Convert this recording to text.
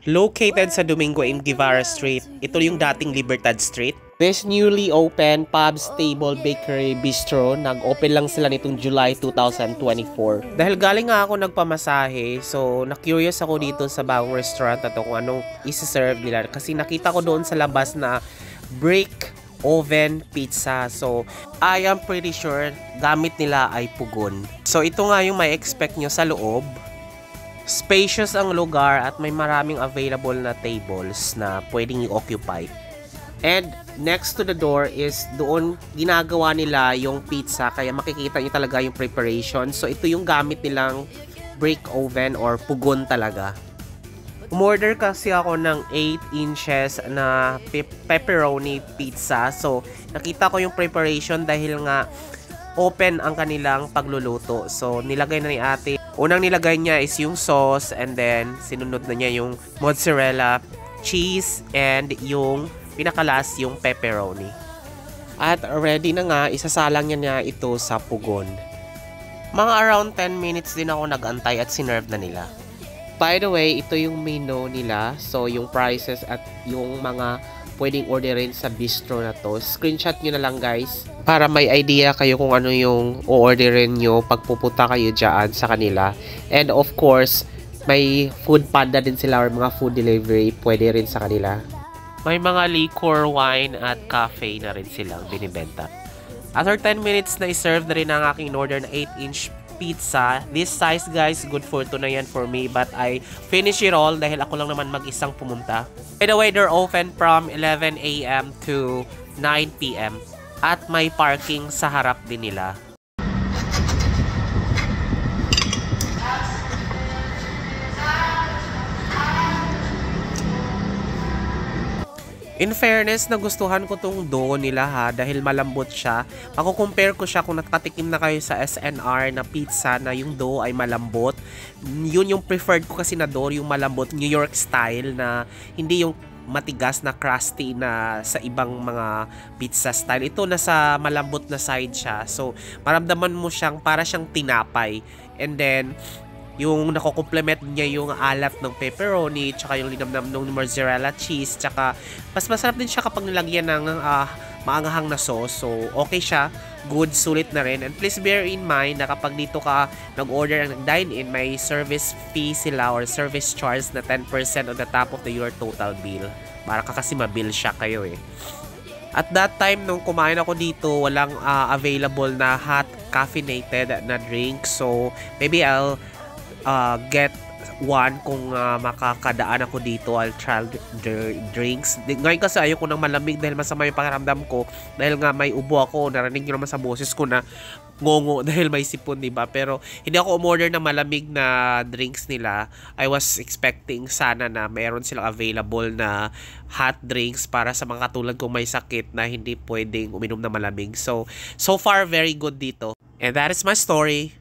Located sa Domingo in Guevara Street, ito yung dating Libertad Street. This newly open pub, stable, bakery, bistro, nag-open lang sila nitong July 2024. Dahil galing nga ako nagpamasahe, so na-curious ako dito sa bagong restaurant na to kung anong isi-serve nila. Kasi nakita ko doon sa labas na brick oven pizza. So, I am pretty sure gamit nila ay pugon. So, ito nga yung may expect nyo sa loob. Spacious ang lugar at may maraming available na tables na pwedeng i-occupy. And next to the door is doon ginagawa nila yung pizza, kaya makikita nyo talaga yung preparation. So ito yung gamit nilang brick oven or pugon talaga. Umorder kasi ako ng 8 inches na pepperoni pizza. So nakita ko yung preparation dahil nga open ang kanilang pagluluto. So nilagay na ni ate. Unang nilagay niya is yung sauce, and then sinunod na niya yung mozzarella, cheese, and yung pinakalas yung pepperoni. At ready na nga, isasalang niya ito sa pugon. Mga around 10 minutes din ako nag-antay at sinerve na nila. By the way, ito yung menu nila. So yung prices at yung mga pwedeng orderin sa bistro na to. Screenshot nyo na lang guys para may idea kayo kung ano yung o-orderin nyo pag pupunta kayo dyan sa kanila. And of course, may food panda din sila or mga food delivery pwede rin sa kanila. May mga liquor, wine, at cafe na rin silang binibenta. After 10 minutes na i-serve na rin ang aking order na 8-inch pizza. This size guys, good for ito na yan for me. But I finish it all dahil ako lang naman mag-isang pumunta. By the way, they're open from 11 AM to 9 PM. At may parking sa harap din nila. In fairness, nagustuhan ko tong dough nila ha, dahil malambot siya. Ako-compare ko siya kung nakatikim na kayo sa SNR na pizza na yung dough ay malambot. Yun yung preferred ko kasi na dough, yung malambot, New York style na hindi yung matigas na crusty na sa ibang mga pizza style. Ito nasa malambot na side siya. So, maramdaman mo siyang para siyang tinapay. And then, yung nako-complement niya yung alat ng pepperoni, tsaka yung linamnam ng mozzarella cheese, tsaka mas masarap din siya kapag nilagyan ng maanghang na sauce. So, okay siya. Good, sulit na rin. And please bear in mind na kapag dito ka nag-order ng dine-in, may service fee sila or service charge na 10% on the top of your total bill. Para ka kasi mabill siya kayo eh. At that time, nung kumain ako dito, walang available na hot caffeinated na drink. So, maybe I'll get one kung makakadaan ako dito. I'll try drinks. Ngayon kasi ayoko ng malamig dahil masama yung pakiramdam ko. Dahil nga may ubo ako, narinig nyo naman sa boses ko na ngongo dahil may sipon, diba? Pero hindi ako umorder ng malamig na drinks nila. I was expecting sana na mayroon silang available na hot drinks para sa mga katulad kong may sakit na hindi pwedeng uminom na malamig. So far, very good dito. And that is my story.